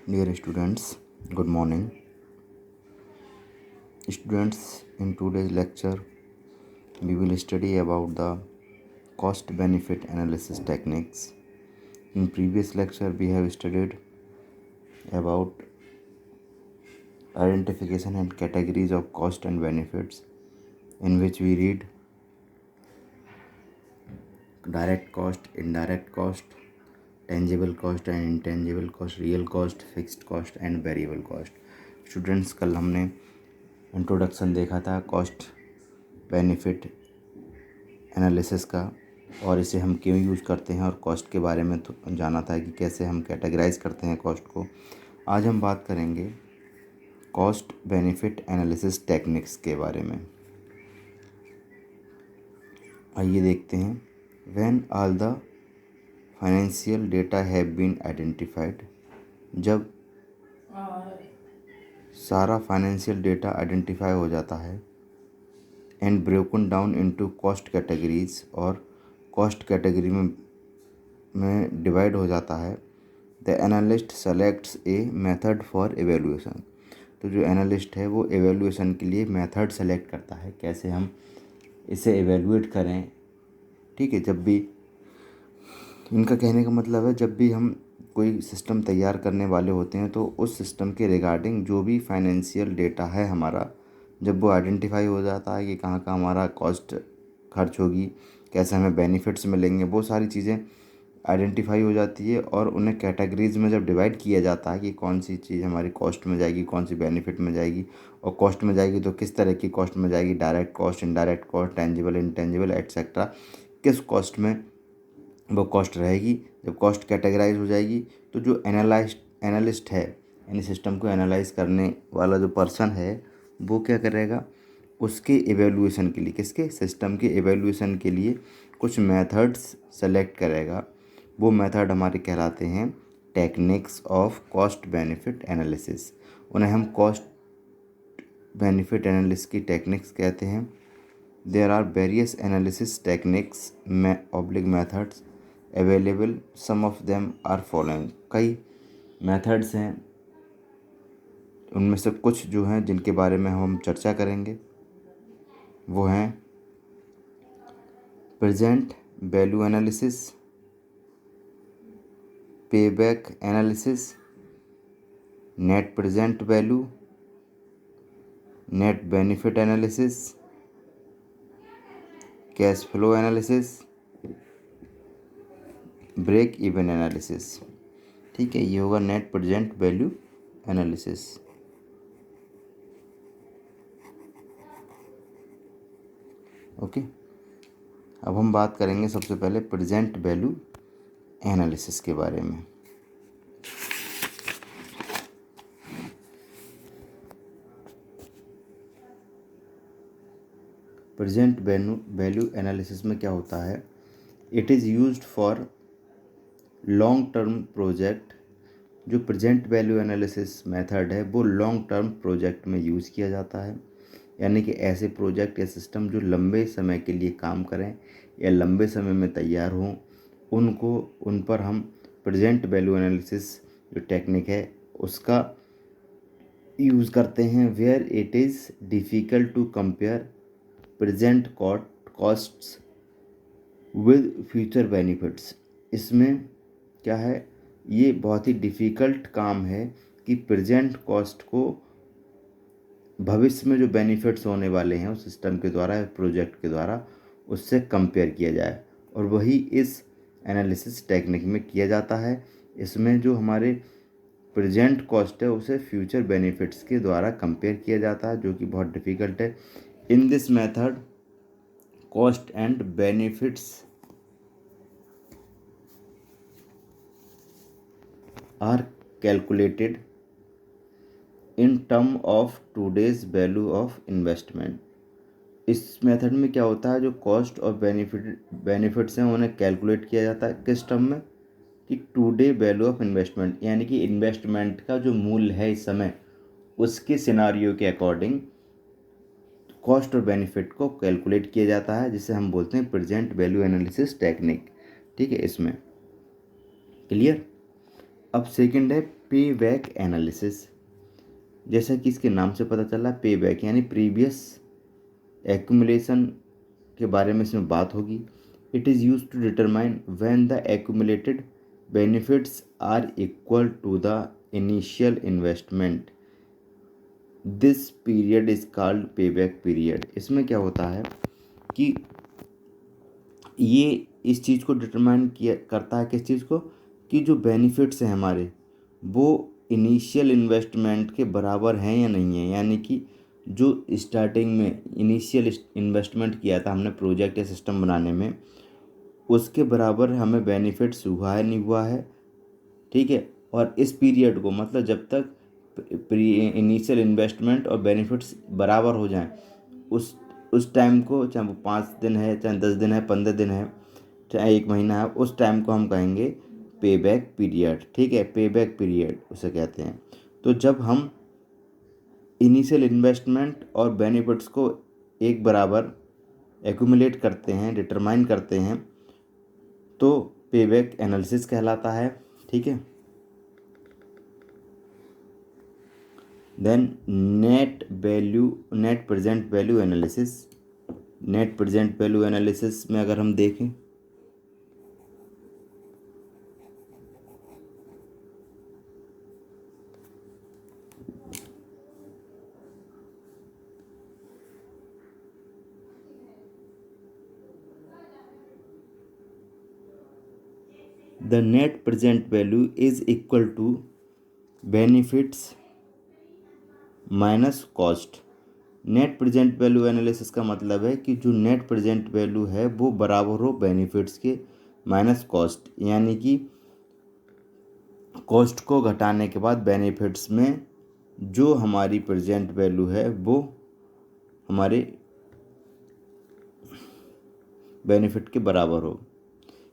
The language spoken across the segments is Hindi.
Dear students, good morning. Students, in today's lecture, we will study about the cost benefit analysis techniques. In previous lecture, we have studied about identification and categories of cost and benefits, in which we read direct cost, indirect cost, tangible cost and intangible cost, real cost, fixed cost and variable cost. Students, कल हमने इंट्रोडक्शन देखा था कॉस्ट बेनिफिट एनालिसिस का, और इसे हम क्यों यूज़ करते हैं, और कॉस्ट के बारे में जाना था कि कैसे हम कैटेगराइज करते हैं कॉस्ट को। आज हम बात करेंगे कॉस्ट बेनिफिट एनालिसिस टेक्निक्स के बारे में। आइए देखते हैं। When all the financial data have been identified, जब सारा फाइनेंशियल डेटा आइडेंटिफाई हो जाता है, and broken down into cost categories, और कॉस्ट कैटेगरी में डिवाइड हो जाता है, the analyst selects a method for evaluation. तो जो एनालिस्ट है वो एवेल्यूएशन के लिए मेथड सेलेक्ट करता है, कैसे हम इसे एवेल्यूएट करें। ठीक है, जब भी इनका कहने का मतलब है, जब भी हम कोई सिस्टम तैयार करने वाले होते हैं तो उस सिस्टम के रिगार्डिंग जो भी फाइनेंशियल डेटा है हमारा, जब वो आइडेंटिफाई हो जाता है कि कहाँ कहाँ हमारा कॉस्ट खर्च होगी, कैसे हमें बेनिफिट्स मिलेंगे, वो सारी चीज़ें आइडेंटिफाई हो जाती है, और उन्हें कैटेगरीज में जब डिवाइड किया जाता है कि कौन सी चीज़ हमारी कॉस्ट में जाएगी, कौन सी बेनिफिट में जाएगी, और कॉस्ट में जाएगी तो किस तरह की कॉस्ट में जाएगी, direct cost, indirect cost, tangible, intangible etcetera, किस कॉस्ट में वो कॉस्ट रहेगी। जब कॉस्ट कैटेगराइज हो जाएगी तो जो एनालिस्ट है, यानी सिस्टम को एनालाइज करने वाला जो पर्सन है, वो क्या करेगा, उसके एवेल्यूएशन के लिए, किसके, सिस्टम के एवेल्यूएशन के लिए कुछ मेथड्स सेलेक्ट करेगा। वो मेथड हमारे कहलाते हैं techniques of cost benefit analysis. उन्हें हम कॉस्ट बेनिफिट एनालिसिस की टेक्निक्स कहते हैं। There are various analysis techniques oblique methods available, some of them are following. कई मेथड्स हैं, उनमें से कुछ जो हैं जिनके बारे में हम चर्चा करेंगे वो हैं present value analysis, payback analysis, net present value, net benefit analysis, cash flow analysis, break even analysis. ठीक है, ये होगा net present value analysis. Okay, अब हम बात करेंगे सबसे पहले प्रेजेंट वैल्यू एनालिसिस के बारे में। प्रेजेंट वैल्यू एनालिसिस में क्या होता है, it is used for long term project. जो प्रेजेंट वैल्यू एनालिसिस मेथड है वो लॉन्ग टर्म प्रोजेक्ट में यूज़ किया जाता है, यानी कि ऐसे प्रोजेक्ट या सिस्टम जो लंबे समय के लिए काम करें या लंबे समय में तैयार हों, उन पर हम प्रेजेंट वैल्यू एनालिसिस जो टेक्निक है उसका यूज़ करते हैं। Where it is difficult to compare present costs with future benefits. इसमें क्या है, ये बहुत ही डिफ़िकल्ट काम है कि प्रेजेंट कॉस्ट को भविष्य में जो बेनिफिट्स होने वाले हैं उस सिस्टम के द्वारा या प्रोजेक्ट के द्वारा उससे कंपेयर किया जाए, और वही इस एनालिसिस टेक्निक में किया जाता है। इसमें जो हमारे प्रेजेंट कॉस्ट है उसे फ्यूचर बेनिफिट्स के द्वारा कंपेयर किया जाता है, जो कि बहुत डिफ़िकल्ट है। In this method cost and benefits are calculated in term of today's value of investment. इस मेथड में क्या होता है, जो कॉस्ट और बेनिफिट्स हैं उन्हें कैलकुलेट किया जाता है किस टर्म में, कि टुडे वैल्यू ऑफ इन्वेस्टमेंट, यानी कि इन्वेस्टमेंट का जो मूल्य है इस समय उसके सिनारियो के अकॉर्डिंग कॉस्ट और बेनिफिट को कैलकुलेट किया जाता है, जिसे हम बोलते हैं प्रेजेंट वैल्यू एनालिसिस टेक्निक। ठीक है, इसमें क्लियर। अब सेकंड है पे बैक एनालिसिस, जैसा कि इसके नाम से पता चला, पे बैक यानी प्रीवियस एक्यूमुलेशन के बारे में इसमें बात होगी। It is use to determine when the accumulated benefits are equal to the initial investment. This period is called pay back period. इसमें क्या होता है कि ये इस चीज़ को डिटरमाइन किया करता है, किस चीज़ को, कि जो बेनिफिट्स हैं हमारे वो इनिशियल इन्वेस्टमेंट के बराबर हैं या नहीं है। यानी कि जो स्टार्टिंग में इनिशियल इन्वेस्टमेंट किया था हमने प्रोजेक्ट या सिस्टम बनाने में, उसके बराबर हमें बेनिफिट्स हुआ है नहीं हुआ है। ठीक है, और इस पीरियड को मतलब जब तक इनिशियल इन्वेस्टमेंट और बेनिफिट्स बराबर हो जाएं, उस टाइम को, चाहे वो 5 दिन है, चाहे 10 दिन है, 15 दिन है, चाहे 1 महीना है, उस टाइम को हम कहेंगे पे बैक पीरियड। ठीक है, पे बैक पीरियड उसे कहते हैं। तो जब हम इनिशियल इन्वेस्टमेंट और बेनिफिट्स को एक बराबर एक्यूमुलेट करते हैं, डिटरमाइन करते हैं, तो पे बैक एनालिसिस कहलाता है। ठीक है, then net present value analysis. Net present value analysis में अगर हम देखें, the net present value is equal to benefits minus cost. Net present value analysis का मतलब है कि जो नेट प्रेजेंट वैल्यू है वो बराबर हो बेनिफिट्स के माइनस कॉस्ट, यानी कि कॉस्ट को घटाने के बाद बेनिफिट्स में जो हमारी प्रेजेंट वैल्यू है वो हमारे बेनिफिट के बराबर हो।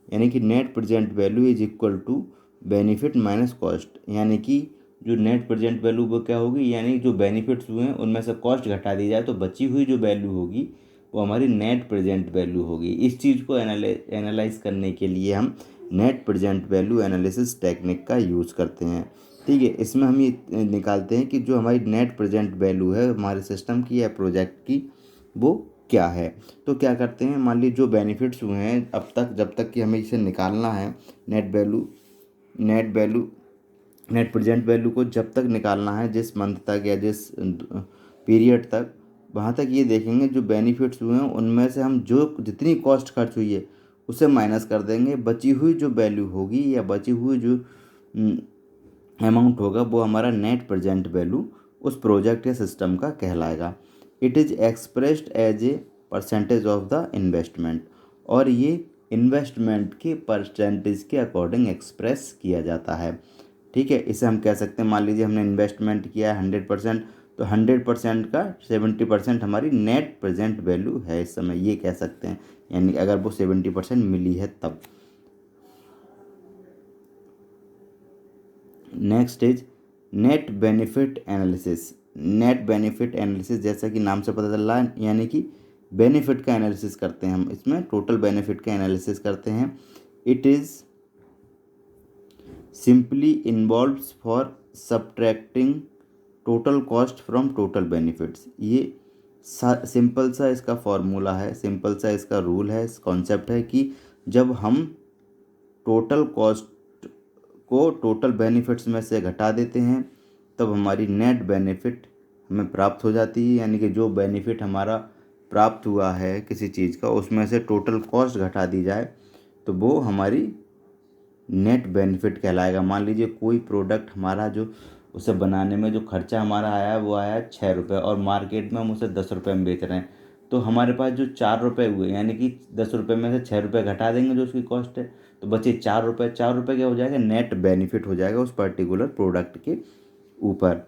यानी कि net present value is equal to benefit minus cost. यानी कि जो नेट प्रेजेंट वैल्यू वो क्या होगी, यानी जो बेनिफिट्स हुए हैं उनमें से कॉस्ट घटा दी जाए तो बची हुई जो वैल्यू होगी वो हमारी नेट प्रेजेंट वैल्यू होगी। इस चीज़ को एनालाइज करने के लिए हम net present value analysis technique का यूज़ करते हैं। ठीक है, इसमें हम ये निकालते हैं कि जो हमारी नेट प्रेजेंट वैल्यू है हमारे सिस्टम की या प्रोजेक्ट की वो क्या है। तो क्या करते हैं, मान लीजिए जो बेनिफिट्स हुए हैं अब तक, जब तक कि हमें इसे निकालना है, नेट प्रेजेंट वैल्यू को जब तक निकालना है, जिस मंथ तक या जिस पीरियड तक, वहाँ तक ये देखेंगे जो बेनिफिट्स हुए हैं उनमें से हम जो जितनी कॉस्ट खर्च हुई है उसे माइनस कर देंगे। बची हुई जो वैल्यू होगी या बची हुई जो अमाउंट होगा वो हमारा नेट प्रेजेंट वैल्यू उस प्रोजेक्ट या सिस्टम का कहलाएगा। It is expressed as a percentage of the investment, और ये इन्वेस्टमेंट के परसेंटेज के अकॉर्डिंग एक्सप्रेस किया जाता है। ठीक है, इसे हम कह सकते हैं, मान लीजिए हमने इन्वेस्टमेंट किया है 100%, तो 100% का 70% हमारी नेट प्रेजेंट वैल्यू है इस समय, ये कह सकते हैं। यानी अगर वो 70% मिली है तब। Next is net benefit analysis. Net benefit analysis जैसा कि नाम से पता चल रहा है, यानी कि बेनिफिट का एनालिसिस करते हैं हम, इसमें टोटल बेनिफिट का एनालिसिस करते हैं। It is simply involves for subtracting total cost from total benefits. ये सिंपल सा इसका फॉर्मूला है, सिंपल सा इसका रूल है, इस कॉन्सेप्ट है कि जब हम टोटल कॉस्ट को टोटल बेनिफिट्स में से घटा देते हैं तब हमारी नेट बेनिफिट हमें प्राप्त हो जाती है। यानी कि जो बेनिफिट हमारा प्राप्त हुआ है किसी चीज़ का, उसमें से टोटल कॉस्ट घटा दी जाए तो वो हमारी नेट बेनिफिट कहलाएगा। मान लीजिए कोई प्रोडक्ट हमारा जो उसे बनाने में जो खर्चा हमारा आया वो आया 6 रुपये, और मार्केट में हम उसे 10 रुपये में बेच रहे हैं, तो हमारे पास जो 4 रुपये हुए, यानी कि 10 रुपये में से 6 रुपये घटा देंगे जो उसकी कॉस्ट है, तो बचे 4 रुपये। 4 रुपये क्या हो जाएगा, नेट बेनिफिट हो जाएगा उस पर्टिकुलर प्रोडक्ट के ऊपर।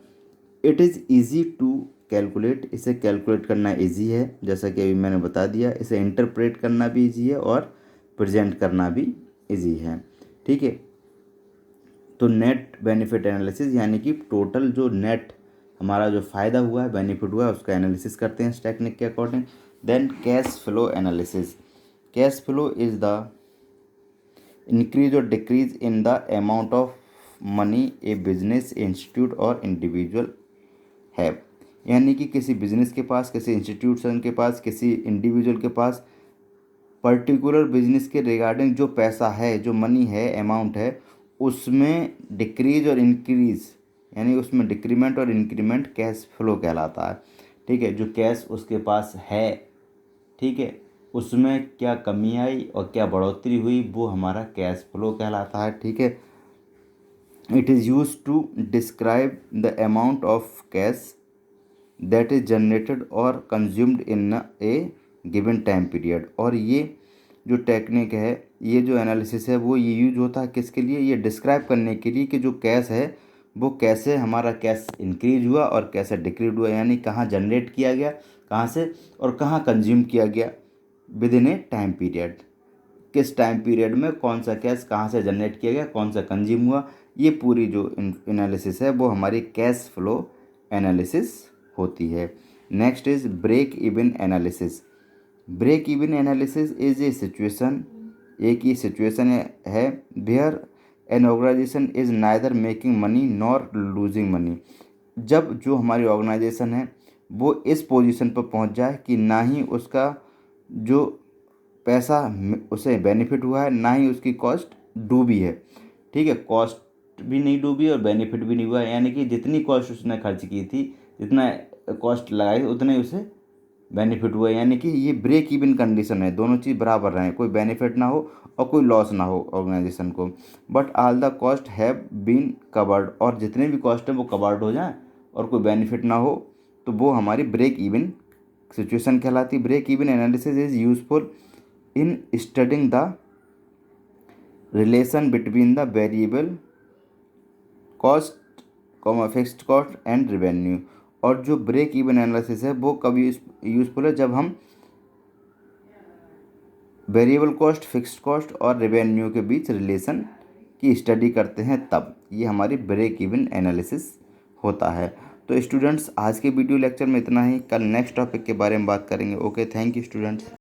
It is easy to calculate, इसे कैलकुलेट करना ईजी है, जैसा कि अभी मैंने बता दिया। इसे इंटरप्रेट करना भी ईजी है और प्रेजेंट करना भी ईजी है। ठीक है, तो नेट बेनिफिट एनालिसिस यानी कि टोटल जो नेट हमारा जो फ़ायदा हुआ है, बेनिफिट हुआ है, उसका एनालिसिस करते हैं इस टेक्निक के according. Then cash flow analysis. Cash flow is the increase or decrease in the amount of money a business, institute or individual have. यानी कि किसी बिजनेस के पास, किसी इंस्टीट्यूशन के पास, किसी इंडिविजुअल के पास पर्टिकुलर बिजनेस के रिगार्डिंग जो पैसा है, जो मनी है, अमाउंट है, उसमें डिक्रीज और इंक्रीज, यानी उसमें डिक्रीमेंट और इंक्रीमेंट कैश फ्लो कहलाता है। ठीक है, जो कैश उसके पास है, ठीक है, उसमें क्या कमी आई और क्या बढ़ोतरी हुई, वो हमारा कैश फ्लो कहलाता है। ठीक है, it is use to describe the amount of cash that is generated or consumed in a given time period. और ये जो टेक्निक है, ये जो एनालिसिस है, वो ये यूज होता है किसके लिए? ये डिस्क्राइब करने के लिए कि जो कैश है वो कैसे हमारा कैश इंक्रीज हुआ और कैसे डिक्रीज हुआ, यानी कहाँ जनरेट किया गया, कहाँ से, और कहाँ कंज्यूम किया गया with in A time period. किस टाइम पीरियड में कौन सा कैश कहाँ से जनरेट किया गया, कौन सा कंज्यूम हुआ, ये पूरी जो एनालिसिस है वो हमारी कैश फ्लो एनालिसिस होती है। Next is break even analysis. Break even analysis is a situation, एक ही सिचुएशन है where an organisation is neither making money nor losing money. जब जो हमारी ऑर्गेनाइजेशन है वो इस पोजीशन पर पहुंच जाए कि ना ही उसका जो पैसा उसे बेनिफिट हुआ है, ना ही उसकी कॉस्ट डूबी है। ठीक है, कॉस्ट भी नहीं डूबी और बेनिफिट भी नहीं हुआ, यानी कि जितनी कॉस्ट उसने खर्च की थी, जितना कॉस्ट लगाई, उतने ही उसे बेनिफिट हुआ। यानी कि ये ब्रेक इवन कंडीशन है, दोनों चीज़ बराबर रहें, कोई बेनिफिट ना हो और कोई लॉस ना हो ऑर्गेनाइजेशन को। But all the cost have been covered, और जितने भी कॉस्ट है वो कवर्ड हो जाए और कोई बेनिफिट ना हो, तो वो हमारी ब्रेक इवन सिचुएशन कहलाती। Break even analysis is useful in studying the relation between the variable cost, fixed cost and revenue. और जो ब्रेक इवन एनालिसिस है वो कभी यूजफुल है जब हम वेरिएबल कॉस्ट, फिक्स्ड कॉस्ट और रेवेन्यू के बीच रिलेशन की स्टडी करते हैं, तब ये हमारी ब्रेक इवन एनालिसिस होता है। तो स्टूडेंट्स, आज के वीडियो लेक्चर में इतना ही। कल नेक्स्ट टॉपिक के बारे में बात करेंगे। Okay, thank you students.